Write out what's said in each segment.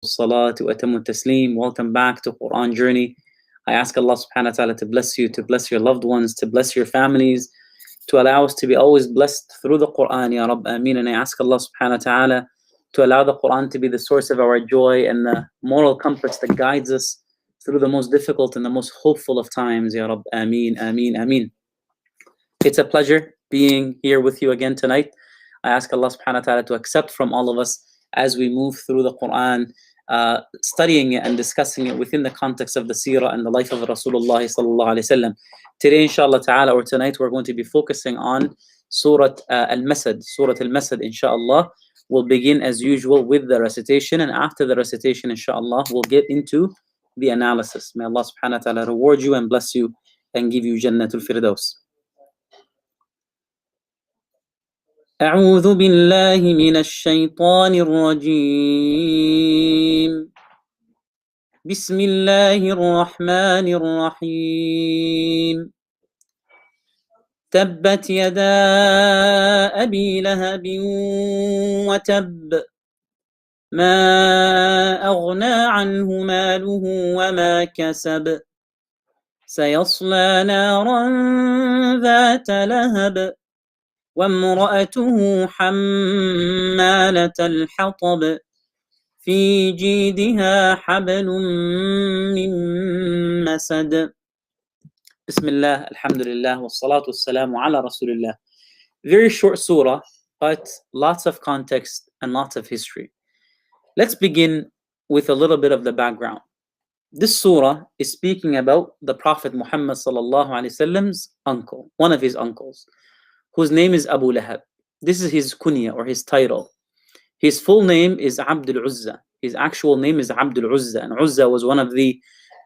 salatu wa atamu taslim. Welcome back to Quran Journey. I ask Allah subhanahu wa ta'ala to bless you, to bless your loved ones, to bless your families, to allow us to be always blessed through the Quran, Ya Rabb, Ameen. And I ask Allah subhanahu wa ta'ala to allow the Quran to be the source of our joy and the moral compass that guides us through the most difficult and the most hopeful of times, Ya Rabb, Ameen, Ameen, Ameen. It's a pleasure being here with you again tonight. I ask Allah subhanahu wa ta'ala to accept from all of us as we move through the Quran, studying it and discussing it within the context of the seerah and the life of Rasulullah sallallahu alaihi wasallam. Today, inshallah ta'ala, or tonight, we're going to be focusing on Surat al Masad. Surat al Masad, inshallah. We'll begin as usual with the recitation, and after the recitation, inshallah, we'll get into the analysis. May Allah subhanahu wa ta'ala reward you and bless you and give you Jannatul Firdaus. أعوذ بالله من الشيطان الرجيم بسم الله الرحمن الرحيم تبت يدا أبي لهب وتب ما أغنى عنه ماله وما كسب سيصلى نارا ذات لهب وامرأته حمالة الحطب في جيدها حبل من مسد بسم الله الحمد لله والصلاة والسلام على رسول الله. Very short surah, but lots of context and lots of history. Let's begin with a little bit of the background. This surah is speaking about the Prophet Muhammad sallallahu alaihi wasallam's uncle, one of his uncles, whose name is Abu Lahab. This is his kunya or his title. His full name is Abdul Uzza. His actual name is Abdul Uzza, and Uzza was one of the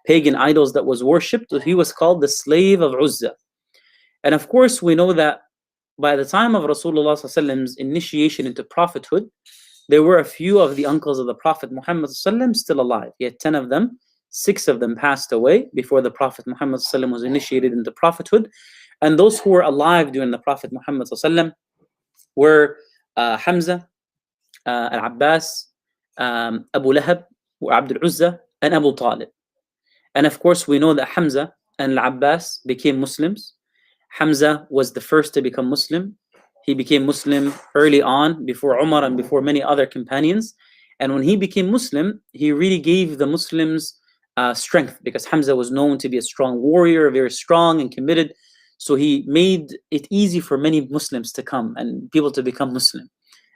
pagan idols that was worshipped. He was called the slave of Uzza. And of course, we know that by the time of Rasulullah's initiation into prophethood, there were a few of the uncles of the Prophet Muhammad still alive. He had 10 of them. 6 of them passed away before the Prophet Muhammad was initiated into prophethood. And those who were alive during the Prophet Muhammad were Hamza, Al-Abbas, Abu Lahab, Abdul Uzza, and Abu Talib. And of course, we know that Hamza and Al-Abbas became Muslims. Hamza was the first to become Muslim. He became Muslim early on, before Umar and before many other companions. And when he became Muslim, he really gave the Muslims strength, because Hamza was known to be a strong warrior, very strong and committed. So he made it easy for many Muslims to come and people to become Muslim.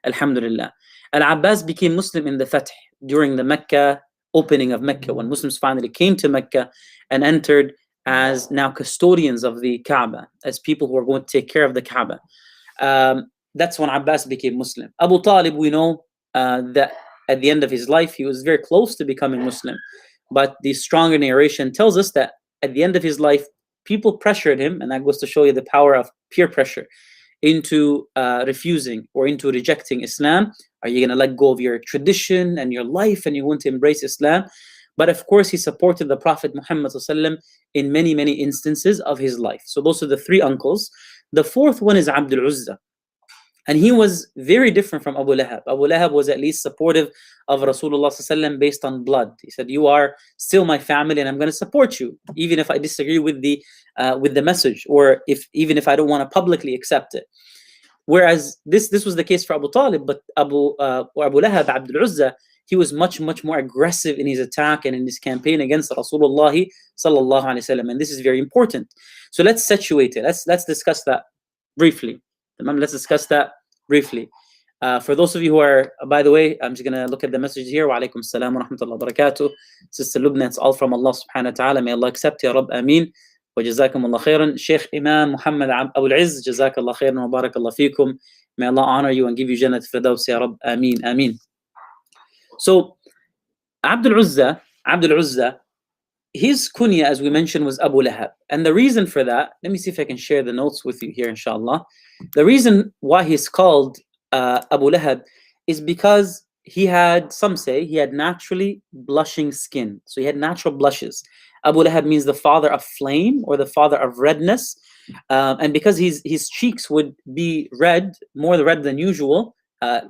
Alhamdulillah. Al-Abbas became Muslim in the Fath, during the Mecca opening of Mecca, when Muslims finally came to Mecca and entered as now custodians of the Kaaba, as people who are going to take care of the Kaaba. That's when Abbas became Muslim. Abu Talib, we know that at the end of his life, he was very close to becoming Muslim. But the stronger narration tells us that at the end of his life, people pressured him, and that goes to show you the power of peer pressure, into refusing or into rejecting Islam. Are you going to let go of your tradition and your life and you want to embrace Islam? But of course, he supported the Prophet Muhammad in many, many instances of his life. So those are the 3 uncles. The 4th one is Abdul Uzza. And he was very different from Abu Lahab. Abu Lahab was at least supportive of Rasulullah based on blood. He said, you are still my family and I'm going to support you, even if I disagree with the message, or even if I don't want to publicly accept it. Whereas this was the case for Abu Talib, but Abu Lahab, Abdul Uzza, he was much, much more aggressive in his attack and in his campaign against Rasulullah sallallahu alaihi wasallam. And this is very important. So let's situate it. Let's discuss that briefly. Let's discuss that briefly. For those of you who are, by the way, I'm just going to look at the message here. Wa alaikum salam wa rahmatullahi wa barakatuh. Sister Lubna, it's all from Allah subhanahu wa ta'ala. May Allah accept, Ya Rabb, Ameen. Wa jazakum Allah khairan. Sheikh Imam Muhammad Abu Al-Izz, jazakallah khairan wa barakallah feekum. May Allah honor you and give you Jannat Firdaus, Ya Rabb, Ameen, Ameen. So, Abdul Uzza, his kunya, as we mentioned, was Abu Lahab. And the reason for that, let me see if I can share the notes with you here, inshallah. The reason why he's called Abu Lahab is because he had, some say, he had naturally blushing skin. So he had natural blushes. Abu Lahab means the father of flame, or the father of redness. And because his cheeks would be red, more red than usual,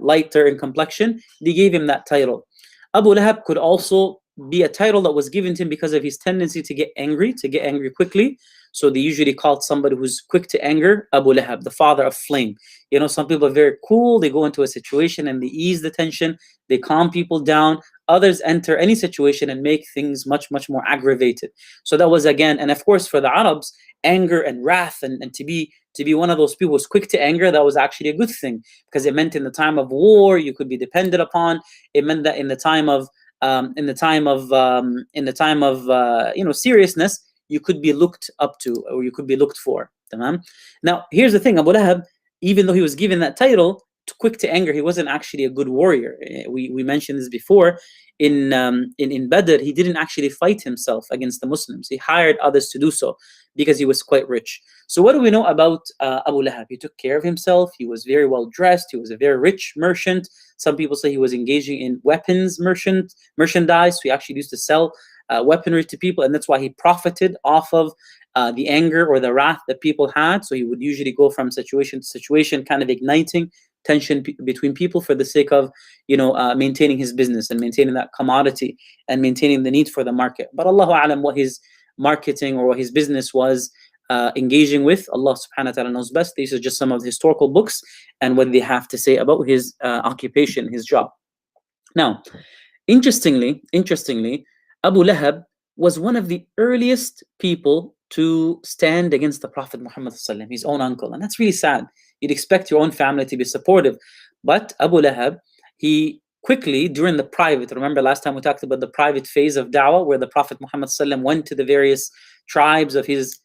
lighter in complexion, they gave him that title. Abu Lahab could also be a title that was given to him because of his tendency to get angry quickly. So they usually called somebody who's quick to anger Abu Lahab, the father of flame. You know, some people are very cool. They go into a situation and they ease the tension. They calm people down. Others enter any situation and make things much, much more aggravated. So that was again, and of course for the Arabs, anger and wrath and to be one of those people who's quick to anger, that was actually a good thing, because it meant in the time of war you could be depended upon. It meant that in the time of seriousness, you could be looked up to, or you could be looked for. Tamam? Now, here's the thing: Abu Lahab, even though he was given that title, quick to anger, he wasn't actually a good warrior. We mentioned this before. In Badr, he didn't actually fight himself against the Muslims. He hired others to do so because he was quite rich. So what do we know about Abu Lahab? He took care of himself. He was very well dressed. He was a very rich merchant. Some people say he was engaging in weapons merchandise. So he actually used to sell weaponry to people, and that's why he profited off of the anger or the wrath that people had. So he would usually go from situation to situation, kind of igniting tension between people for the sake of, maintaining his business and maintaining that commodity and maintaining the need for the market. But Allahu A'lam, what his marketing or what his business was engaging with, Allah subhanahu wa ta'ala knows best. These are just some of the historical books and what they have to say about his occupation, his job. Now, interestingly, Abu Lahab was one of the earliest people to stand against the Prophet Muhammad ﷺ, his own uncle. And that's really sad. You'd expect your own family to be supportive. But Abu Lahab, he quickly, during the private, remember last time we talked about the private phase of da'wah, where the Prophet Muhammad ﷺ went to the various tribes of his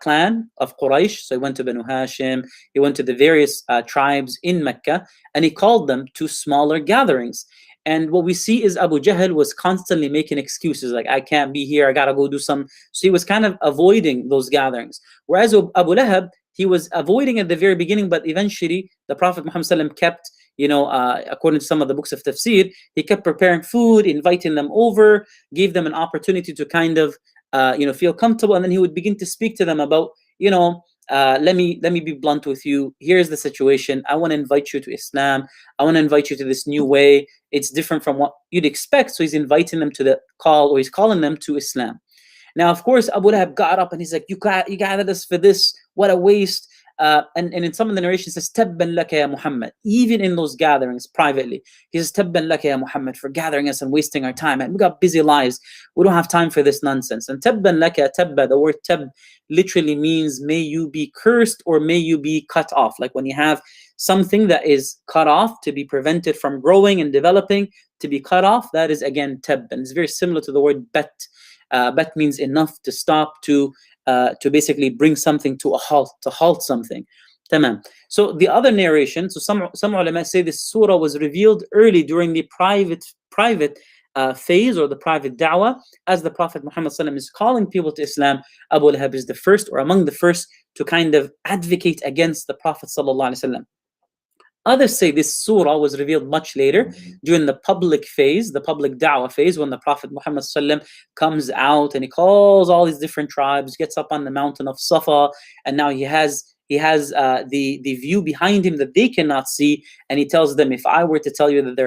clan of Quraysh. So he went to Banu Hashim, he went to the various tribes in Mecca, and he called them to smaller gatherings. And what we see is Abu Jahl was constantly making excuses, like, I can't be here, I gotta go do some. So he was kind of avoiding those gatherings. Whereas Abu Lahab, he was avoiding at the very beginning, but eventually the Prophet Muhammad ﷺ kept, according to some of the books of tafsir, he kept preparing food, inviting them over, gave them an opportunity to kind of, feel comfortable. And then he would begin to speak to them about, let me be blunt with you. Here's the situation. I want to invite you to Islam. I want to invite you to this new way. It's different from what you'd expect. So he's inviting them to the call, or he's calling them to Islam. Now, of course, Abu Lahab got up and he's like, you gathered us for this. What a waste. And in some of the narrations, it says, Tabban laka ya Muhammad. Even in those gatherings privately, he says, Tabban laka ya Muhammad, for gathering us and wasting our time. And we got busy lives. We don't have time for this nonsense. And Tabban laka, tabba, the word tab literally means may you be cursed or may you be cut off. Like when you have something that is cut off to be prevented from growing and developing, to be cut off, that is again tab. And it's very similar to the word bat. Bat means enough, to stop, to basically bring something to a halt, to halt something. Tamam. So the other narration, so some ulama say this surah was revealed early during the private phase, or the private da'wah, as the Prophet Muhammad ﷺ is calling people to Islam. Abu Lahab is the first, or among the first, to kind of advocate against the Prophet ﷺ. Others say this surah was revealed much later, during the public phase, the public da'wah phase, when the Prophet Muhammad ﷺ comes out and he calls all these different tribes, gets up on the mountain of Safa, and now he has the view behind him that they cannot see, and he tells them, if I were to tell you that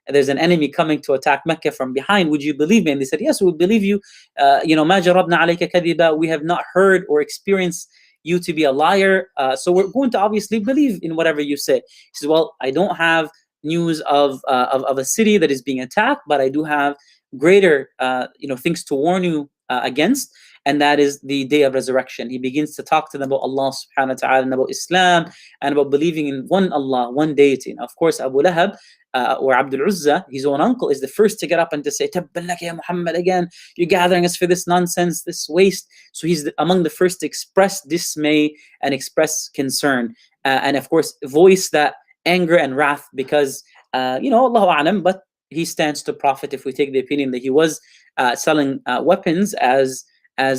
there's an enemy coming to attack Mecca from behind, would you believe me? And they said, yes, we believe you. مَا جَرَبْنَا عَلَيْكَ كَذِبًا. We have not heard or experienced you to be a liar, so we're going to obviously believe in whatever you say. He says, well, I don't have news of a city that is being attacked, but I do have greater things to warn you against, and that is the day of resurrection. He begins to talk to them about Allah subhanahu wa ta'ala, and about Islam, and about believing in one Allah, one deity. And of course, Abu Lahab, or Abdul Uzza, his own uncle, is the first to get up and to say, Tabban laka ya Muhammad, again, you're gathering us for this nonsense, this waste. So he's among the first to express dismay and express concern, and of course voice that anger and wrath, because Allahu A'lam, but he stands to profit if we take the opinion that he was selling weapons as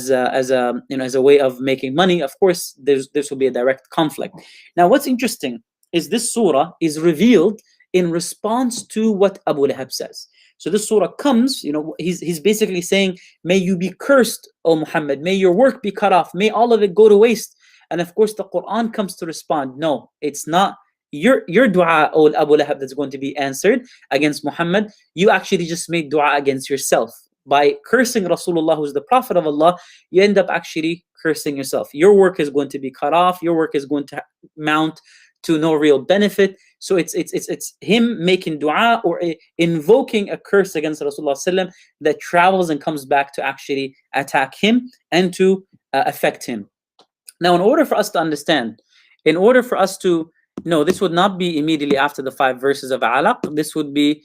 a way of making money. Of course, this will be a direct conflict. Now, what's interesting is this surah is revealed in response to what Abu Lahab says. So this surah comes, he's basically saying, may you be cursed, O Muhammad, may your work be cut off, may all of it go to waste. And of course, the Quran comes to respond, no, it's not your dua, O Abu Lahab, that's going to be answered against Muhammad, you actually just made dua against yourself. By cursing Rasulullah, who's the Prophet of Allah, you end up actually cursing yourself. Your work is going to be cut off. Your work is going to mount to no real benefit. So it's him making dua or invoking a curse against Rasulullah sallam that travels and comes back to actually attack him and to affect him. Now, in order for us to understand, in order for us to know, this would not be immediately after the 5 verses of Alaq. This would be,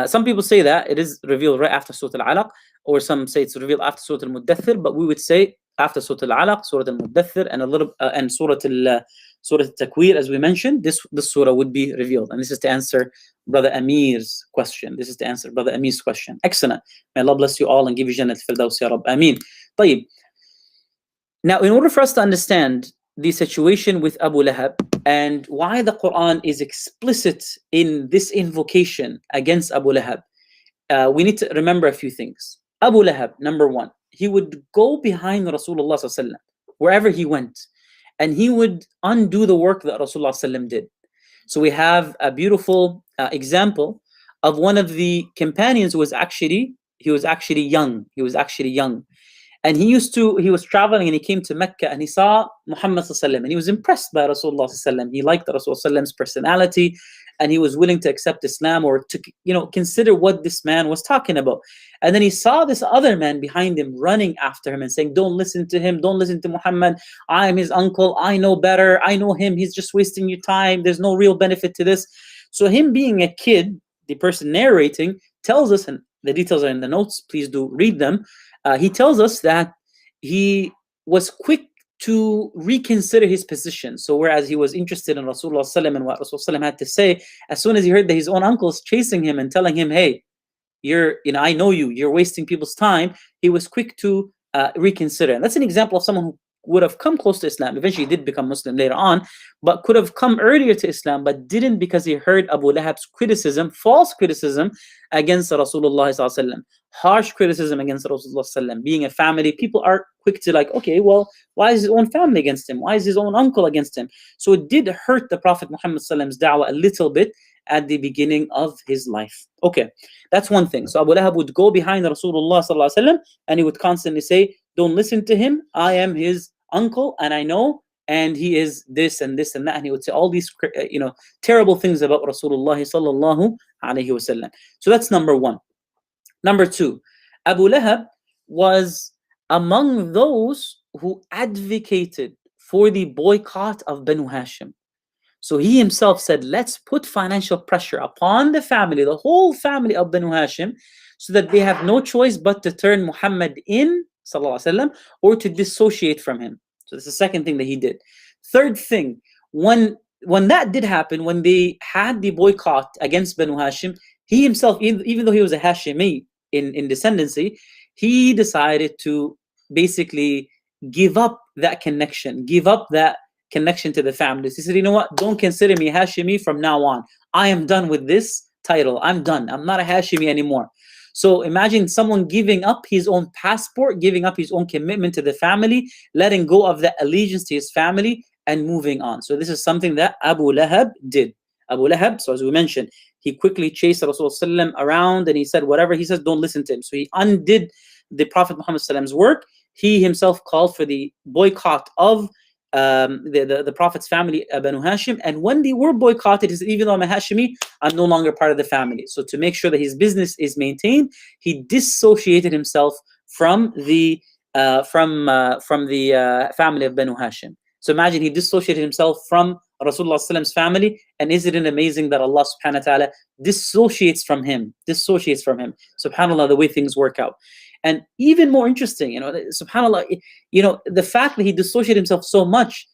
some people say that it is revealed right after Surah Al-Alaq, or some say it's revealed after Surah Al-Muddathir, but we would say after Surah Al-Alaq, Surah Al-Muddathir, and a little and Surah Al-Takwir, as we mentioned, this surah would be revealed. And this is to answer Brother Amir's question. This is to answer Brother Amir's question. Excellent. May Allah bless you all and give you Jannat al-Firdaus, Ya Rabb. Ameen. طيب. Now, in order for us to understand the situation with Abu Lahab and why the Quran is explicit in this invocation against Abu Lahab, we need to remember a few things. Abu Lahab, number one, he would go behind Rasulullah sallallahu alaihi wasallam wherever he went, and he would undo the work that Rasulullah sallallahu alaihi wasallam did. So we have a beautiful example of one of the companions who was actually young. He was actually young. And he was traveling and he came to Mecca and he saw Muhammad sallallahu alaihi wasallam and he was impressed by Rasulullah sallallahu alaihi wasallam. He liked Rasulullah sallallahu alaihi wasallam's personality and he was willing to accept Islam or to consider what this man was talking about. And then he saw this other man behind him running after him and saying, don't listen to him, don't listen to Muhammad. I am his uncle, I know better, I know him, he's just wasting your time, there's no real benefit to this. So him being a kid, the person narrating tells us, and the details are in the notes, please do read them. He tells us that he was quick to reconsider his position. So whereas he was interested in Rasulullah sallam and what Rasulullah had to say, as soon as he heard that his own uncle is chasing him and telling him, hey, I know you're wasting people's time, he was quick to reconsider. And that's an example of someone who would have come close to Islam. Eventually he did become Muslim later on, but could have come earlier to Islam, but didn't, because he heard Abu Lahab's criticism, false criticism against Rasulullah sallallahu alaihi wasallam, harsh criticism against Rasulullah sallallahu alaihi wasallam. Being a family, people are quick to like, okay, well, why is his own family against him? Why is his own uncle against him? So it did hurt the Prophet Muhammad sallallahu alaihi wasallam's da'wah a little bit at the beginning of his life. Okay, that's one thing. So Abu Lahab would go behind Rasulullah sallallahu alaihi wasallam and he would constantly say, don't listen to him, I am his uncle and I know, and he is this and this and that, and he would say all these terrible things about Rasulullah sallallahu alaihi wasallam. So that's number one. Number two, Abu Lahab was among those who advocated for the boycott of Banu Hashim. So he himself said, let's put financial pressure upon the family, the whole family of Banu Hashim, so that they have no choice but to turn Muhammad in, sallallahu alaihi wasallam, or to dissociate from him. So that's the second thing that he did. Third thing, when that did happen, when they had the boycott against Banu Hashim, he himself, even though he was a Hashimi in descendancy, he decided to basically give up that connection, to the families. He said, you know what, don't consider me Hashimi from now on. I am done with this title. I'm done. I'm not a Hashimi anymore. So imagine someone giving up his own passport, giving up his own commitment to the family, letting go of that allegiance to his family and moving on. So this is something that Abu Lahab did. Abu Lahab, so as we mentioned, he quickly chased Rasulullah around and he said, whatever he says, don't listen to him. So he undid the Prophet Muhammad's work. He himself called for the boycott of the Prophet's family, Banu Hashim, and when they were boycotted, he said, even though I'm a Hashimi, I'm no longer part of the family. So to make sure that his business is maintained, he dissociated himself from the family of Banu Hashim. So imagine he dissociated himself from Rasulullah's family, and isn't it amazing that Allah subhanahu wa ta'ala dissociates from him. SubhanAllah, the way things work out. And even more interesting, subhanAllah, the fact that he dissociated himself so much,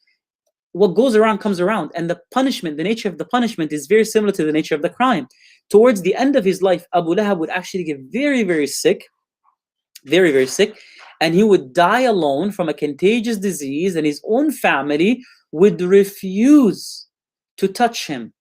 what goes around comes around. And the punishment, the nature of the punishment is very similar to the nature of the crime. Towards the end of his life, Abu Lahab would actually get very, very sick, very, very sick, and he would die alone from a contagious disease, and his own family would refuse to touch him.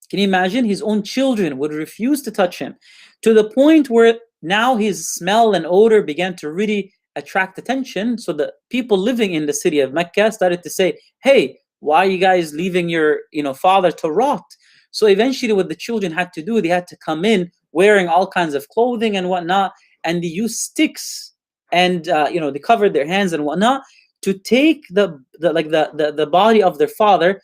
Can you imagine? His own children would refuse to touch him, to the point where now his smell and odor began to really attract attention. So the people living in the city of Mecca started to say, hey, Why are you guys leaving your father to rot? So eventually what the children had to do, they had to come in wearing all kinds of clothing and whatnot, and they used sticks, and they covered their hands and whatnot to take the body of their father,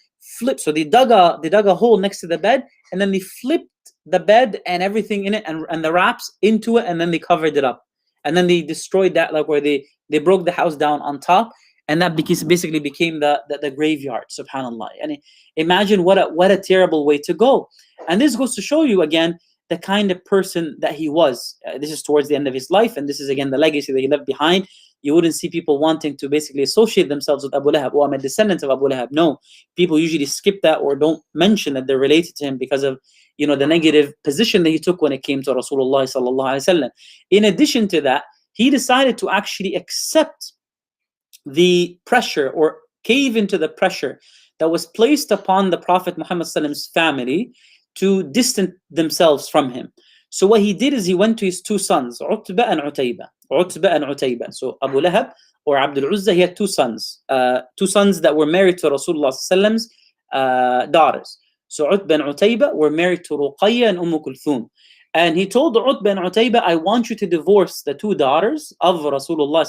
so they dug a hole next to the bed, and then they flipped the bed and everything in it, and the wraps into it, and then they covered it up, and then they destroyed that, like where they broke the house down on top, and that basically became the graveyard. Subhanallah. And imagine what a terrible way to go. And this goes to show you again the kind of person that he was. This is towards the end of his life, and this is again the legacy that he left behind. You wouldn't see people wanting to basically associate themselves with Abu Lahab. Oh, I'm a descendant of Abu Lahab. No, people usually skip that or don't mention that they're related to him because of the negative position that he took when it came to Rasulullah sallallahu alaihi wasallam. In addition to that, he decided to actually accept the pressure or cave into the pressure that was placed upon the Prophet Muhammad's family to distance themselves from him. So what he did is he went to his two sons, Utbah and Utayba. So Abu Lahab or Abdul Uzza, he had two sons that were married to Rasulullah's daughters. So Utbah and Utayba were married to Ruqayya and Kulthum. And he told Utbah and Utayba, I want you to divorce the two daughters of Rasulullah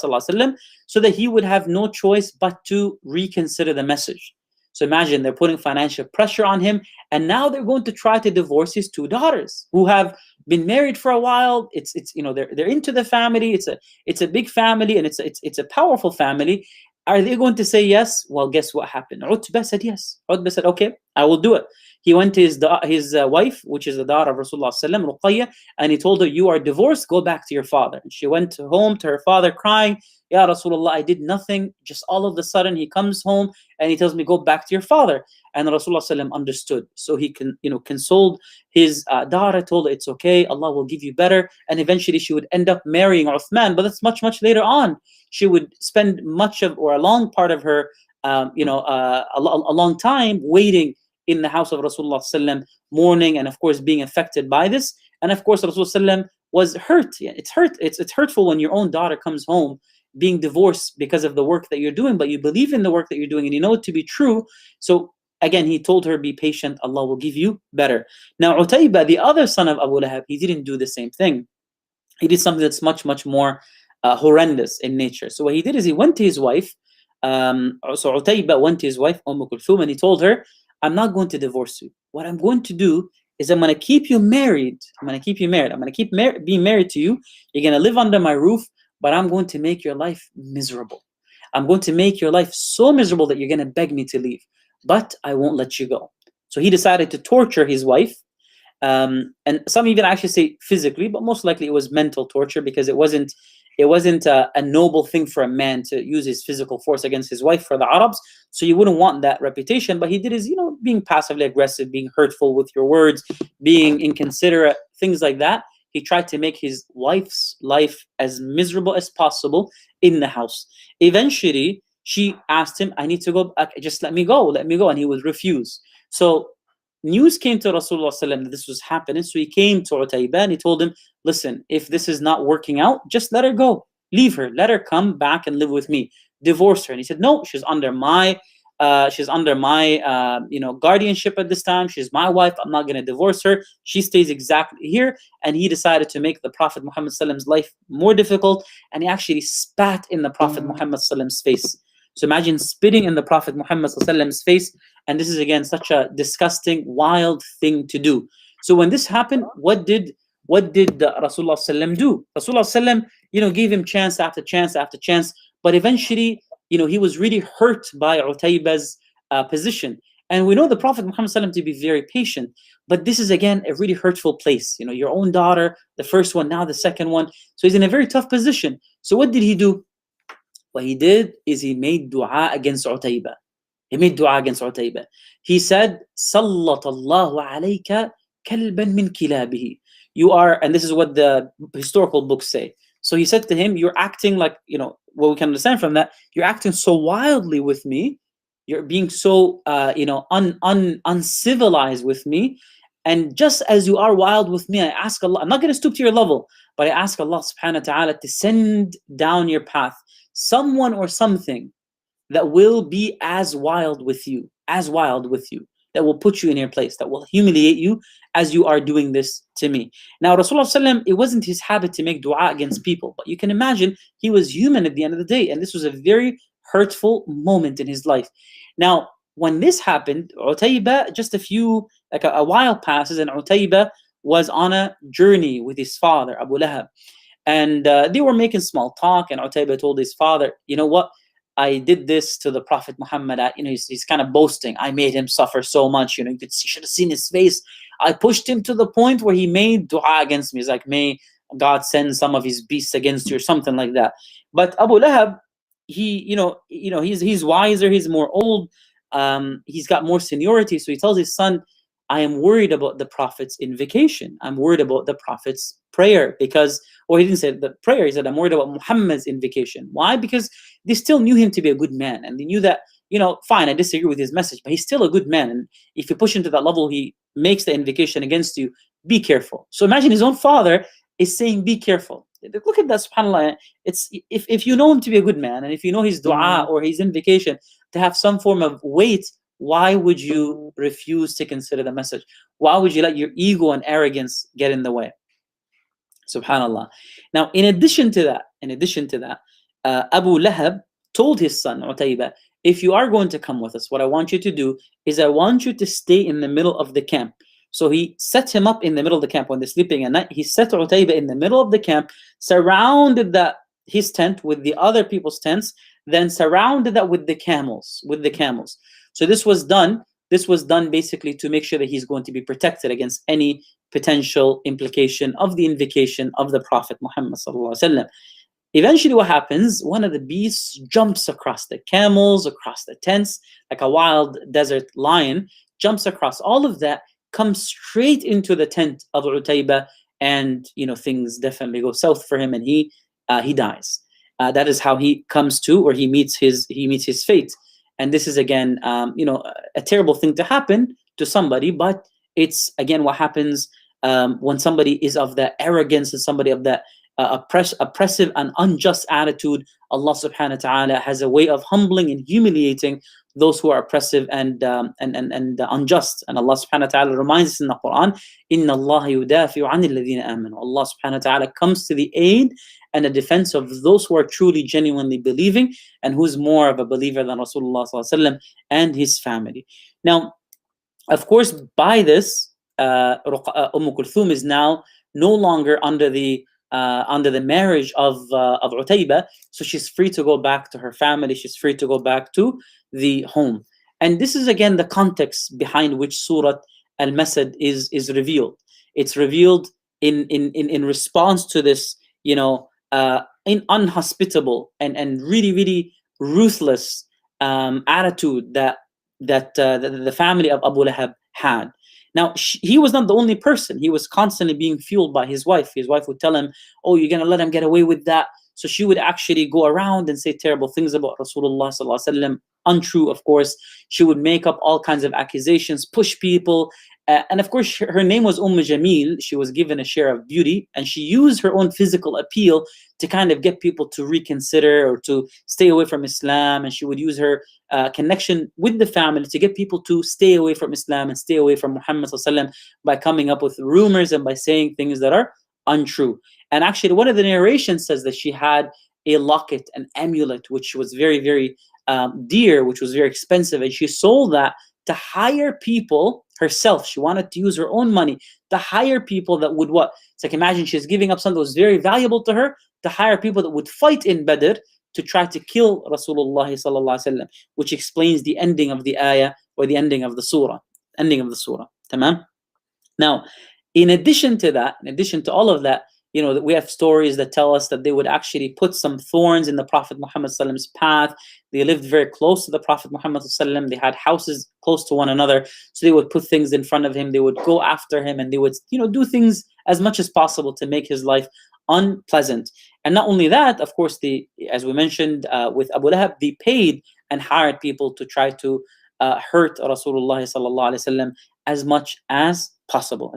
so that he would have no choice but to reconsider the message. So imagine they're putting financial pressure on him, and now they're going to try to divorce his two daughters who have been married for a while. It's they're into the family. It's a big family, and it's a powerful family. Are they going to say yes? Well, guess what happened? Utbah said yes. Utbah said, okay, I will do it. He went to his wife, which is the daughter of Rasulullah sallallahu alaihi wasallam, Ruqayya, and he told her, you are divorced, go back to your father. And she went home to her father crying, Ya Rasulullah, I did nothing. Just all of a sudden he comes home and he tells me, go back to your father. And Rasulullah sallallahu understood. So he consoled his daughter, told her it's okay, Allah will give you better. And eventually she would end up marrying Uthman, but that's much, much later on. She would spend a long part of her, a long time waiting in the house of Rasulullah sallam, mourning, and of course being affected by this. And of course Rasulullah sallam was hurt. Yeah, it's hurtful when your own daughter comes home being divorced because of the work that you're doing, but you believe in the work that you're doing and you know it to be true. So again, he told her, be patient, Allah will give you better. Now Utayba, the other son of Abu Lahab, he didn't do the same thing. He did something that's much, much more horrendous in nature. So what he did is he went to his wife. So Utayba went to his wife, Kulthum, and he told her, I'm not going to divorce you. What I'm going to do is I'm going to keep you married. I'm going to keep being married to you. You're going to live under my roof, but I'm going to make your life miserable. I'm going to make your life so miserable that you're going to beg me to leave, but I won't let you go. So he decided to torture his wife. And some even actually say physically, but most likely it was mental torture, because it wasn't a noble thing for a man to use his physical force against his wife for the Arabs. So you wouldn't want that reputation. But he did is, being passively aggressive, being hurtful with your words, being inconsiderate, things like that. He tried to make his wife's life as miserable as possible in the house. Eventually, she asked him, I need to go back, just let me go. And he would refuse. So news came to Rasulullah ﷺ that this was happening. So he came to Utayba and he told him, listen, if this is not working out, just let her go. Leave her. Let her come back and live with me. Divorce her. And he said, no, she's under my guardianship at this time. She's my wife. I'm not going to divorce her. She stays exactly here. And he decided to make the Prophet Muhammad's life more difficult. And he actually spat in the Prophet Muhammad's face. So imagine spitting in the Prophet Muhammad's face. And this is again such a disgusting, wild thing to do. So when this happened, what did Rasulullah do? Rasulullah gave him chance after chance after chance, but eventually, he was really hurt by Utayba's position. And we know the Prophet Muhammad to be very patient, but this is again a really hurtful place. Your own daughter, the first one, now the second one. So he's in a very tough position. So what did he do? What he did is he made dua against Utayba. He said, Sallallahu alayka kalban min kilabihi. You are, and this is what the historical books say. So he said to him, you're acting like, what we can understand from that, you're acting so wildly with me. You're being so, uncivilized with me. And just as you are wild with me, I ask Allah, I'm not going to stoop to your level, but I ask Allah subhanahu wa ta'ala to send down your path someone or something that will be as wild with you. as wild with you, that will put you in your place, that will humiliate you as you are doing this to me. Now, Rasulullah, it wasn't his habit to make dua against people, but you can imagine he was human at the end of the day, and this was a very hurtful moment in his life. Now, when this happened, Utaybah, just a while passes, and Utaybah was on a journey with his father, Abu Lahab. And they were making small talk, and Utaybah told his father, you know what? I did this to the Prophet Muhammad. He's kind of boasting. I made him suffer so much. You should have seen his face. I pushed him to the point where he made dua against me. He's like, may God send some of his beasts against you, or something like that. But Abu Lahab, he's wiser. He's more old. He's got more seniority. So he tells his son, I am worried about the Prophet's invocation. I'm worried about the Prophet's prayer, because, or he didn't say the prayer, he said, I'm worried about Muhammad's invocation. Why? Because they still knew him to be a good man, and they knew that, fine, I disagree with his message, but he's still a good man. And if you push him to that level, he makes the invocation against you. Be careful. So imagine his own father is saying, be careful. Look at that, subhanAllah. It's, if you know him to be a good man, and if you know his dua or his invocation to have some form of weight, why would you refuse to consider the message? Why would you let your ego and arrogance get in the way? Subhanallah. Now, in addition to that, Abu Lahab told his son Utaybah, if you are going to come with us, what I want you to do is I want you to stay in the middle of the camp. So he set him up in the middle of the camp when they're sleeping at night. He set Utaybah in the middle of the camp, surrounded his tent with the other people's tents, then surrounded that with the camels. So this was done basically to make sure that he's going to be protected against any potential implication of the invocation of the Prophet Muhammad sallallahu alaihi wasallam. Eventually what happens, one of the beasts jumps across the camels, across the tents, like a wild desert lion, jumps across all of that, comes straight into the tent of Utaybah, and things definitely go south for him, and he dies. That is how he comes to, or he meets his fate. And this is again, a terrible thing to happen to somebody, but it's again what happens when somebody is of that arrogance and somebody of that oppressive and unjust attitude. Allah subhanahu wa ta'ala has a way of humbling and humiliating those who are oppressive and unjust. And Allah subhanahu wa ta'ala reminds us in the Quran, Inna Allah yudafi'u 'anil ladhina amanu. Allah subhanahu wa ta'ala comes to the aid and the defense of those who are truly genuinely believing, and who's more of a believer than Rasulullah sallallahu alaihi wasallam and his family. Now, of course, by this, Kulthum is now no longer under the marriage of Utaybah, so she's free to go back to her family. She's free to go back to the home. And this is again the context behind which Surat al Masad is revealed. It's revealed in response to this, inhospitable and really ruthless attitude that the family of Abu Lahab had. Now, he was not the only person. He was constantly being fueled by his wife. His wife would tell him, oh, you're going to let him get away with that. So she would actually go around and say terrible things about Rasulullah sallallahu alaihi wasallam. Untrue, of course. She would make up all kinds of accusations, push people. And of course, her name was Jamil. She was given a share of beauty, and she used her own physical appeal to kind of get people to reconsider or to stay away from Islam. And she would use her connection with the family to get people to stay away from Islam and stay away from Muhammad sallallahu alaihi wasallam by coming up with rumors and by saying things that are untrue. And actually, one of the narrations says that she had a locket, an amulet, which was very dear, which was very expensive, and she sold that to hire people herself. She wanted to use her own money to hire people that would what? It's like, imagine she's giving up something that was very valuable to her to hire people that would fight in Badr to try to kill Rasulullah sallallahu alaihi wasallam, which explains the ending of the ayah, or the ending of the surah. Tamam? Now, in addition to all of that, we have stories that tell us that they would actually put some thorns in the Prophet Muhammad sallallahu alaihi wasallam's path. They lived very close to the Prophet Muhammad sallallahu alaihi wasallam. They had houses close to one another, so they would put things in front of him. They would go after him, and they would, do things as much as possible to make his life unpleasant. And not only that, of course, as we mentioned with Abu Lahab, they paid and hired people to try to hurt Rasulullah sallallahu alaihi wasallam as much as possible.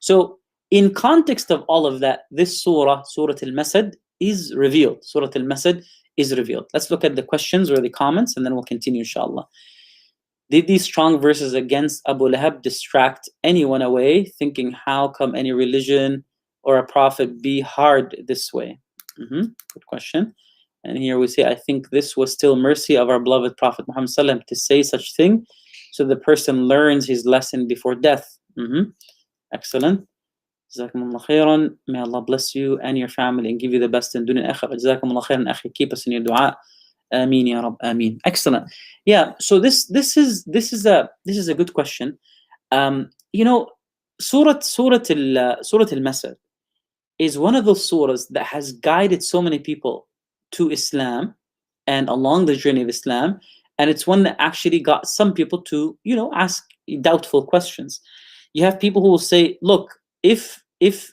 So, in context of all of that, this surah, Surat al Masad, is revealed. Surat al Masad is revealed. Let's look at the questions or the comments, and then we'll continue, inshallah. Did these strong verses against Abu Lahab distract anyone away, thinking, how come any religion or a prophet be hard this way? Good question. And here we say, I think this was still mercy of our beloved Prophet Muhammad ﷺ to say such thing, so the person learns his lesson before death. Excellent. Jazakumullah khairan. May Allah bless you and your family and give you the best in dunya and akhirah. Jazakumullah khairan, akhi. Keep us in your dua. Ameen ya Rab. Ameen. Excellent. Yeah. So this is a good question. You know, Surat al Masad is one of those surahs that has guided so many people to Islam and along the journey of Islam, and it's one that actually got some people to, you know, ask doubtful questions. You have people who will say, look, if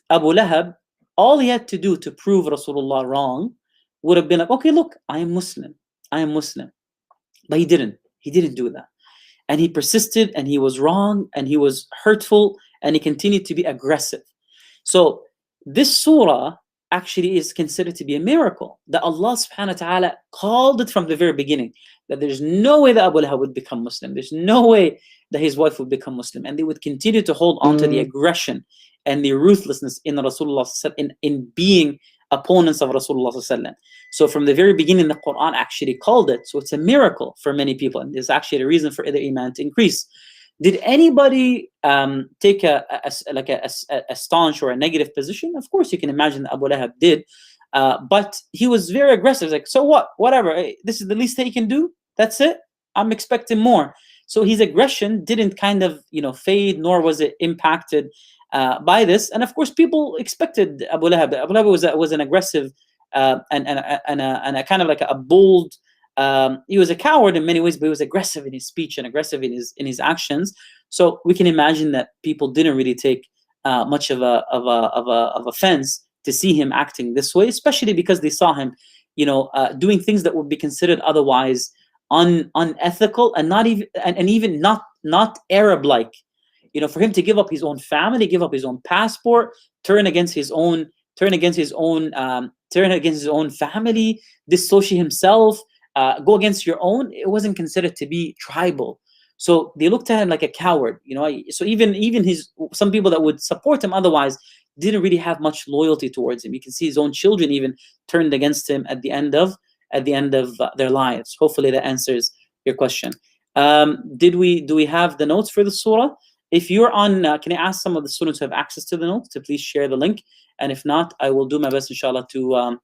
Abu Lahab, all he had to do to prove Rasulullah wrong would have been like, okay, look, I am Muslim. But he didn't do that. And he persisted, and he was wrong, and he was hurtful, and he continued to be aggressive. So this surah actually is considered to be a miracle that Allah subhanahu wa ta'ala called it from the very beginning, that there's no way that Abu Lahab would become Muslim. There's no way that his wife would become Muslim. And they would continue to hold on to the aggression and the ruthlessness in Rasulullah in being opponents of Rasulullah. So from the very beginning, the Quran actually called it. So it's a miracle for many people. And there's actually a reason for their iman to increase. Did anybody take a staunch or a negative position? Of course, you can imagine that Abu Lahab did. But he was very aggressive. Like, so what? Whatever. This is the least that he can do. That's it. I'm expecting more. So his aggression didn't kind of, you know, fade, nor was it impacted by this. And of course, people expected Abu Lahab. Abu Lahab was an aggressive and a kind of like a bold. He was a coward in many ways, but he was aggressive in his speech and aggressive in his actions. So we can imagine that people didn't really take much of offense to see him acting this way, especially because they saw him, you know, doing things that would be considered otherwise unethical and even not Arab-like. You know, for him to give up his own family, give up his own passport, turn against his own family, dissociate himself. Go against your own, it wasn't considered to be tribal. So they looked at him like a coward, you know. So even some people that would support him otherwise didn't really have much loyalty towards him. You can see his own children even turned against him at the end of their lives. Hopefully that answers your question. Do we have the notes for the surah? If you're on, can I ask some of the students who have access to the notes to please share the link? And if not, I will do my best, inshallah, to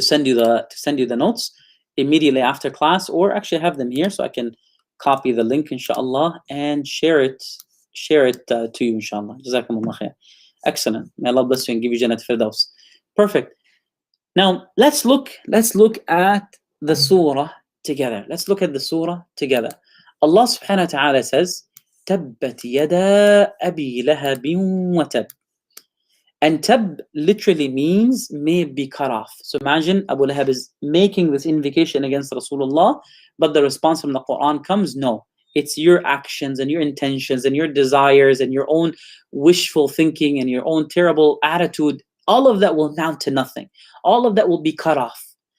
send you the notes immediately after class, or actually have them here so I can copy the link, inshallah, and share it to you, inshallah. Jazakumullah khair. Excellent. May Allah bless you and give you Jannat Firdaus. Perfect. Now let's look at the surah together. Allah subhanahu wa ta'ala says, Tabbat yada Abi Lahabin wa tab. And tab literally means may be cut off. So imagine Abu Lahab is making this invocation against Rasulullah, but the response from the Quran comes, no, it's your actions and your intentions and your desires and your own wishful thinking and your own terrible attitude. All of that will amount to nothing. All of that will be cut off.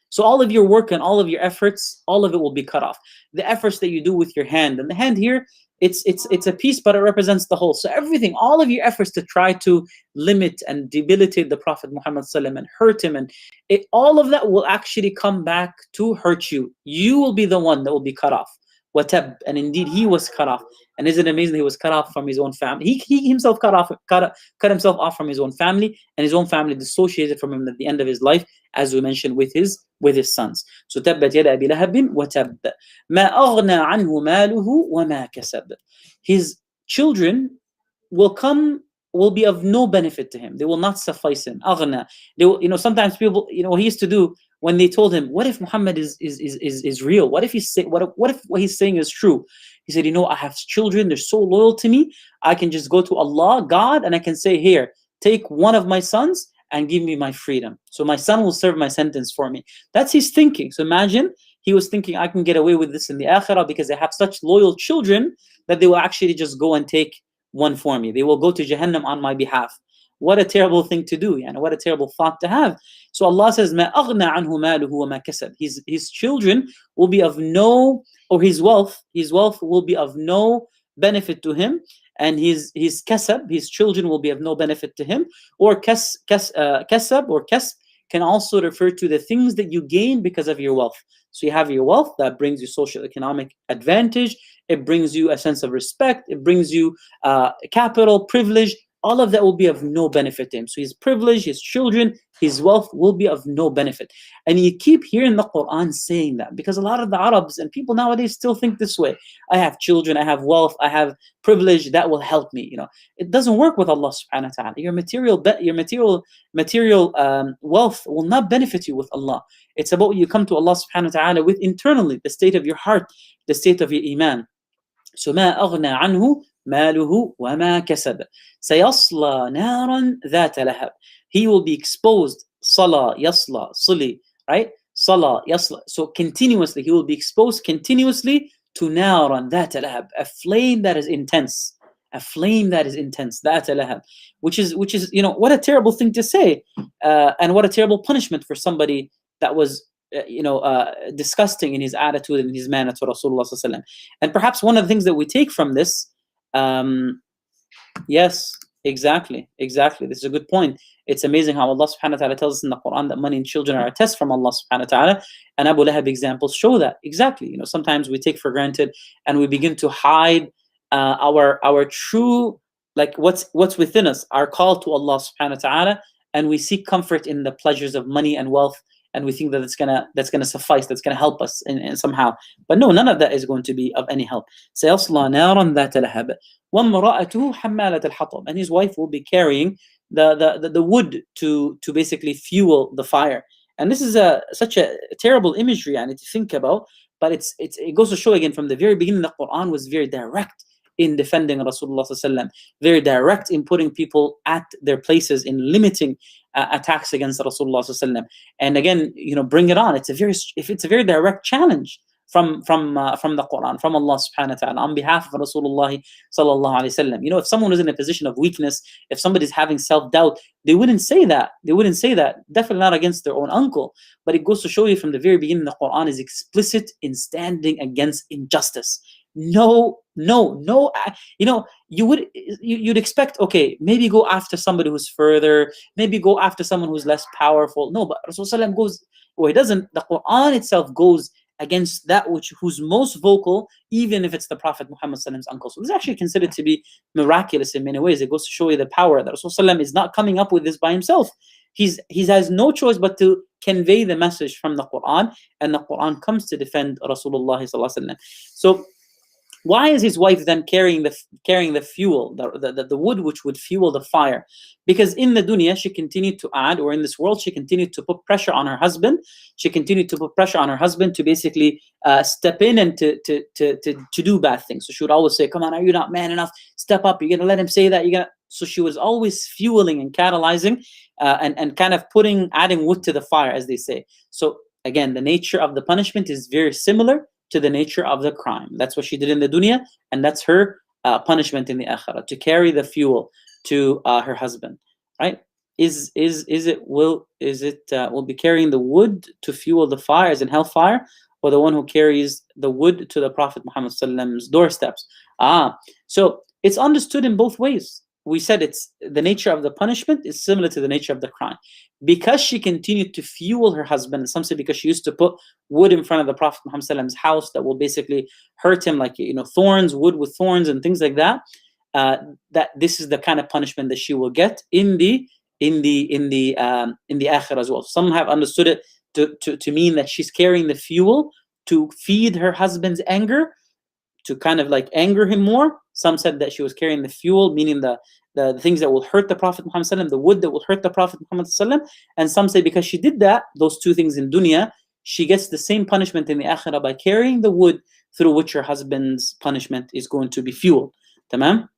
So all of your work and all of your efforts, all of it will be cut off. The efforts that you do with your hand, and the hand here, it's a piece, but it represents the whole. So everything, all of your efforts to try to limit and debilitate the Prophet Muhammad ﷺ and hurt him, and all of that will actually come back to hurt you. You will be the one that will be cut off. Watab, and indeed he was cut off. And isn't it amazing? He was cut off from his own family. He himself cut himself off from his own family, and his own family dissociated from him at the end of his life, as we mentioned with his sons. So tabbat yada Abi Lahabin wa tab. Ma aghna anhu maluhu wa ma kasab. His children will be of no benefit to him. They will not suffice him. Aghna. They will, you know, sometimes people, you know, what he used to do when they told him, what if Muhammad is real? What if what he's saying is true? He said, you know, I have children, they're so loyal to me, I can just go to Allah, God, and I can say, here, take one of my sons and give me my freedom. So my son will serve my sentence for me. That's his thinking. So imagine he was thinking, I can get away with this in the akhirah because I have such loyal children that they will actually just go and take one for me. They will go to Jahannam on my behalf. what a terrible thing to do, yani what a terrible thought to have. So Allah says, ما أغنى عنه ماله وما كسب. His children will be of no, or his wealth will be of no benefit to him, and his kasab, his children will be of no benefit to him. Or kasab or kasb can also refer to the things that you gain because of your wealth. So you have your wealth that brings you social economic advantage, it brings you a sense of respect, it brings you capital, privilege. All of that will be of no benefit to him. So his privilege, his children, his wealth will be of no benefit. And you keep hearing the Quran saying that, because a lot of the Arabs and people nowadays still think this way. I have children, I have wealth, I have privilege, that will help me. You know, it doesn't work with Allah subhanahu wa ta'ala. Your material wealth will not benefit you with Allah. It's about you come to Allah subhanahu wa ta'ala with internally, the state of your heart, the state of your iman. So ما أغنى عنه ماله وما كسب سيصلى نارا ذات لهب. He will be exposed. صلى يصلى صلي, right? صلى يصلى. So continuously, he will be exposed continuously to نارا ذات لهب, a flame that is intense. A flame that is intense. ذات لهب, which is you know, what a terrible thing to say, and what a terrible punishment for somebody that was disgusting in his attitude and his manner to Rasulullah sallallahu alaihi wasallam. And perhaps one of the things that we take from this, yes, exactly, this is a good point. It's amazing how Allah subhanahu wa ta'ala tells us in the Quran that money and children are a test from Allah subhanahu wa ta'ala, and Abu Lahab examples show that. Exactly, you know, sometimes we take for granted and we begin to hide our true, like what's within us, our call to Allah subhanahu wa ta'ala, and we seek comfort in the pleasures of money and wealth, and we think that that's gonna suffice, that's gonna help us in somehow. But no, none of that is going to be of any help. سيصلى نارا ذات لهب وامرأته حمالة الحطب, and his wife will be carrying the wood to basically fuel the fire. And this is such a terrible imagery I need to think about, but it goes to show again, from the very beginning the Quran was very direct in defending Rasulullah sallallahu alaihi wasallam, very direct in putting people at their places, in limiting attacks against Rasulullah sallallahu alaihi wasallam. And again, you know, bring it on. It's a very direct challenge from the Quran, from Allah subhanahu wa ta'ala, on behalf of Rasulullah sallallahu alaihi wasallam. You know, if someone is in a position of weakness, if somebody's having self-doubt, they wouldn't say that. Definitely not against their own uncle. But it goes to show you from the very beginning, the Quran is explicit in standing against injustice. No, you know, you'd expect, okay, maybe go after somebody who's further, maybe go after someone who's less powerful. No, but Rasulullah goes, well, he doesn't. The Quran itself goes against that who's most vocal, even if it's the Prophet Muhammad's uncle. So this is actually considered to be miraculous in many ways. It goes to show you the power that Rasulullah is not coming up with this by himself. He has no choice but to convey the message from the Quran, and the Quran comes to defend Rasulullah sallallahu alaihi wasallam. So why is his wife then carrying the fuel, the wood which would fuel the fire? Because in the dunya she continued to add, or in this world she continued to put pressure on her husband. She continued to put pressure on her husband to basically step in and to do bad things. So she would always say, "Come on, are you not man enough? Step up! You're gonna let him say that? So she was always fueling and catalyzing, and kind of adding wood to the fire, as they say. So again, the nature of the punishment is very similar to the nature of the crime. That's what she did in the dunya, and that's her punishment in the akhirah, to carry the fuel to her husband, right? Will be carrying the wood to fuel the fire, as in hellfire, or the one who carries the wood to the Prophet Muhammad's doorsteps? So it's understood in both ways. We said it's the nature of the punishment is similar to the nature of the crime, because she continued to fuel her husband. And some say because she used to put wood in front of the Prophet Muhammad's house that will basically hurt him, like, you know, thorns, wood with thorns and things like that. That this is the kind of punishment that she will get in the akhirah as well. Some have understood it to mean that she's carrying the fuel to feed her husband's anger, to kind of like anger him more. Some said that she was carrying the fuel, meaning the things that will hurt the Prophet Muhammad, the wood that will hurt the Prophet Muhammad. And some say because she did those two things in dunya, she gets the same punishment in the akhirah by carrying the wood through which her husband's punishment is going to be fueled. Tamam?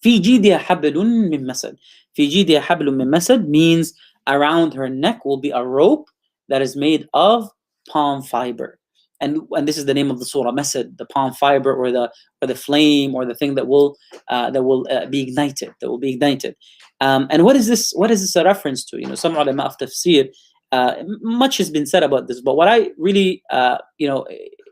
في جيدها حبل من مسد. في جيدها حبل من مسد means around her neck will be a rope that is made of palm fiber. and this is the name of the surah, Masad, the palm fiber, or the flame, or the thing that will be ignited, and what is this a reference to? You know, some ulama of tafsir, much has been said about this, but what I really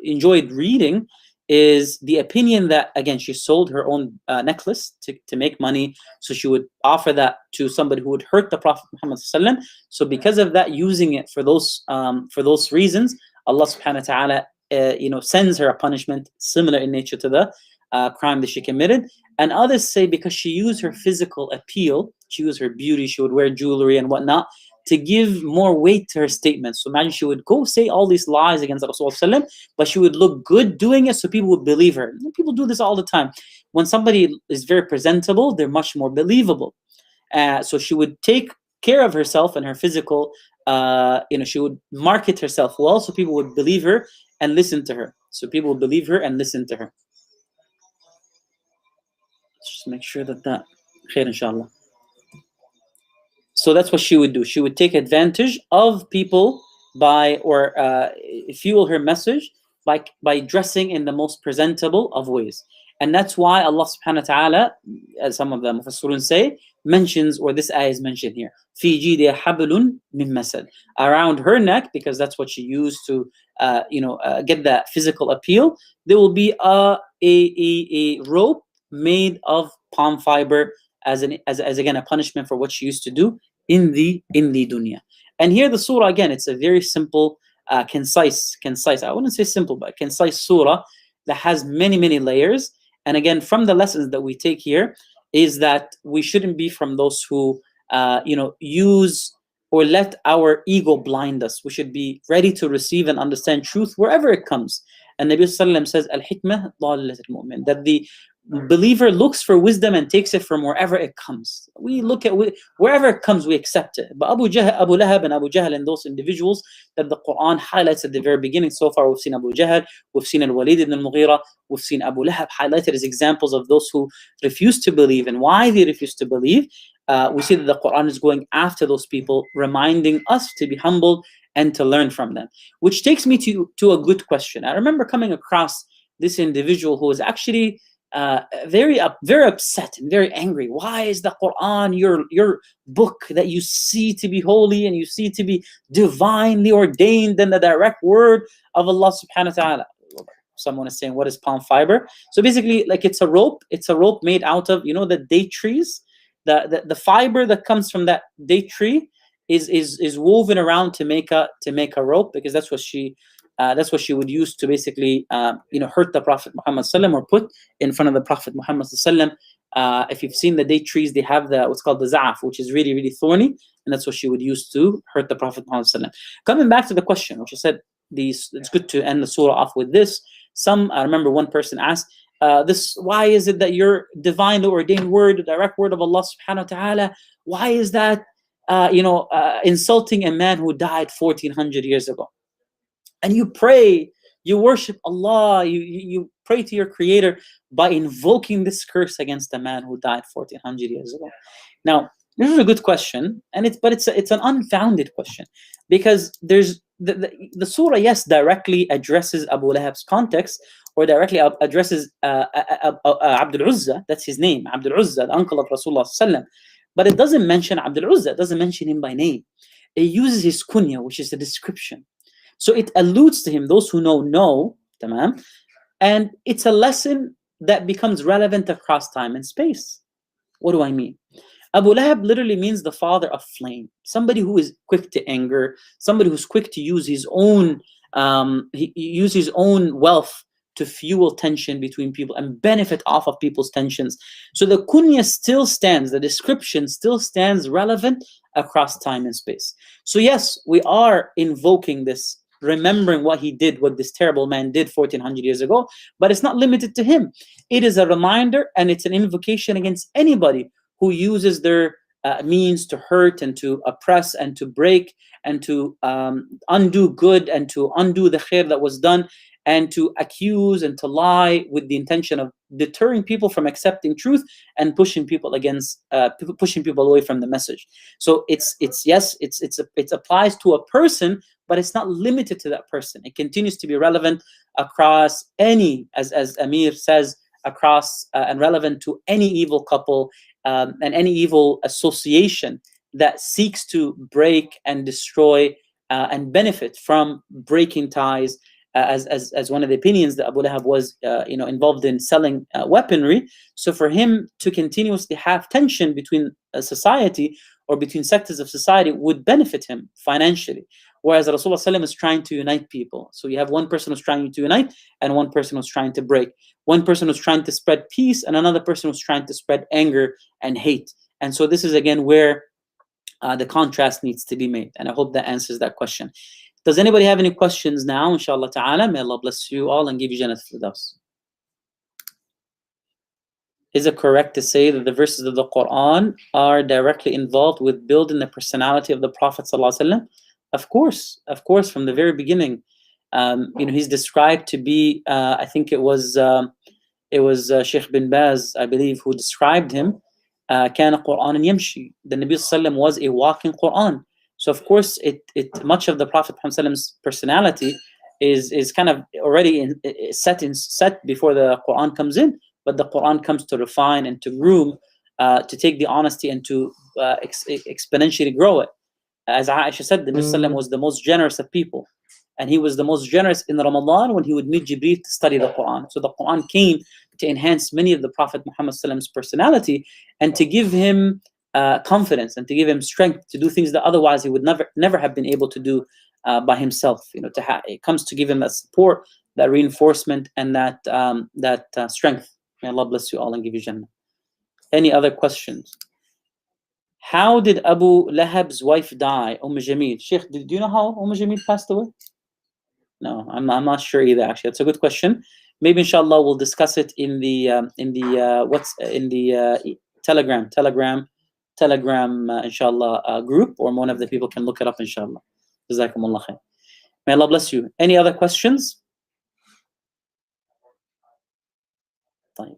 enjoyed reading is the opinion that, again, she sold her own necklace to make money, so she would offer that to somebody who would hurt the Prophet Muhammad sallallahu alaihi wasallam. So because of that, using it for those reasons, Allah subhanahu wa ta'ala sends her a punishment similar in nature to the crime that she committed. And others say because she used her physical appeal, she used her beauty, she would wear jewelry and whatnot to give more weight to her statements. So imagine she would go say all these lies against Rasulullah, but she would look good doing it, so people would believe her. And people do this all the time. When somebody is very presentable, they're much more believable. So she would take care of herself and her physical, she would market herself well, so people would believe her and listen to her. Let's just make sure that khair, inshallah. So that's what she would do. She would take advantage of people or fuel her message by dressing in the most presentable of ways. And that's why Allah subhanahu wa ta'ala, as some of the mufassirun say, mentions, or this ayah is mentioned here, fi jidiha hablun min masad, around her neck, because that's what she used to get that physical appeal. There will be a rope made of palm fiber as again a punishment for what she used to do in the dunya. And here the surah, again, it's a very simple, concise, I wouldn't say simple, but concise surah that has many layers. And again, from the lessons that we take here is that we shouldn't be from those who use or let our ego blind us. We should be ready to receive and understand truth wherever it comes. And Nabi sallallahu alaihi wasallam says, "Al-hikmah dalalat al-mu'min," that the believer looks for wisdom and takes it from wherever it comes. We look at wherever it comes, we accept it. But Abu Lahab and Abu Jahl and those individuals that the Quran highlights at the very beginning, so far we've seen Abu Jahl, we've seen al-Walid ibn al-Mughira, we've seen Abu Lahab highlighted as examples of those who refuse to believe and why they refuse to believe. We see that the Quran is going after those people, reminding us to be humble and to learn from them. Which takes me to a good question. I remember coming across this individual who was actually very upset and very angry. Why is the Quran, your book that you see to be holy and you see to be divinely ordained and the direct word of Allah subhanahu wa ta'ala? Someone is saying, what is palm fiber? So basically, like, it's a rope made out of, the date trees. The fiber that comes from that date tree is woven around to make a rope, because that's what she would use to basically hurt the Prophet Muhammad sallam, or put in front of the Prophet Muhammad sallam. If you've seen the date trees, they have what's called the za'af, which is really thorny, and that's what she would use to hurt the Prophet Muhammad sallam. Coming back to the question, which I said, it's good to end the surah off with this. I remember one person asked, why is it that your divinely ordained word, the direct word of Allah subhanahu wa ta'ala, why is that insulting a man who died 1400 years ago? And you pray, you worship Allah, you pray to your creator by invoking this curse against a man who died 1400 years ago. Now, this is a good question, and it's an unfounded question, because there's the surah, yes, directly addresses Abu Lahab's context, or directly addresses Abdul Uzza, that's his name, Abdul Uzza, the uncle of Rasulullah sallallahu alaihi wasallam. But it doesn't mention Abdul Uzza, it doesn't mention him by name. It uses his kunya, which is a description. So it alludes to him. Those who know, tamam? And it's a lesson that becomes relevant across time and space. What do I mean? Abu Lahab literally means the father of flame. Somebody who is quick to anger, somebody who's quick to use his own wealth to fuel tension between people and benefit off of people's tensions. So the kunya still stands, the description still stands relevant across time and space. So yes, we are invoking this, remembering what he did, what this terrible man did 1400 years ago, but it's not limited to him. It is a reminder, and it's an invocation against anybody who uses their means to hurt and to oppress and to break and to undo good and to undo the khair that was done, and to accuse and to lie with the intention of deterring people from accepting truth and pushing people away from the message. So it applies to a person, but it's not limited to that person. It continues to be relevant across any, as Amir says, across and relevant to any evil couple and any evil association that seeks to break and destroy and benefit from breaking ties. As one of the opinions that Abu Lahab was involved in selling weaponry. So for him to continuously have tension between a society or between sectors of society would benefit him financially. Whereas Rasulullah is trying to unite people. So you have one person who's trying to unite and one person who's trying to break. One person who's trying to spread peace and another person who's trying to spread anger and hate. And so this is again where the contrast needs to be made. And I hope that answers that question. Does anybody have any questions now? Inshallah ta'ala, may Allah bless you all and give you Jannat al-Firdaus. Is it correct to say that the verses of the Quran are directly involved with building the personality of the Prophet ﷺ? Of course, from the very beginning. He's described to be, I think it was Sheikh bin Baz, I believe, who described him, كان قرآن يمشي. The Nabi ﷺ was a walking Quran. So of course, much of the Prophet Muhammad's personality is kind of already set before the Quran comes in, but the Quran comes to refine and to groom, to take the honesty and to exponentially grow it. As Aisha said, the Nabi was the most generous of people, and he was the most generous in Ramadan when he would meet Jibreel to study the Quran. So the Quran came to enhance many of the Prophet Muhammad's personality and to give him confidence and to give him strength to do things that otherwise he would never have been able to do by himself. It comes to give him that support, that reinforcement, and that strength. May Allah bless you all and give you Jannah. Any other questions? How did Abu Lahab's wife die, Jamil? Sheikh, do you know how Jamil passed away? No, I'm not sure either. Actually, that's a good question. Maybe inshallah we'll discuss it in the Telegram inshallah group, or one of the people can look it up inshallah. Jazakumullah khair. May Allah bless you. Any other questions? طيب.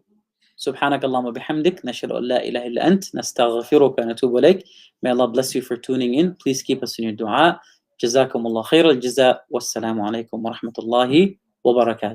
سبحانك اللهم وبحمدك نشهد أن لا إله إلا أنت نستغفرك ونتوب إليك. May Allah bless you for tuning in. Please keep us in your dua. جزاكم الله خير الجزاء والسلام عليكم ورحمة الله وبركاته.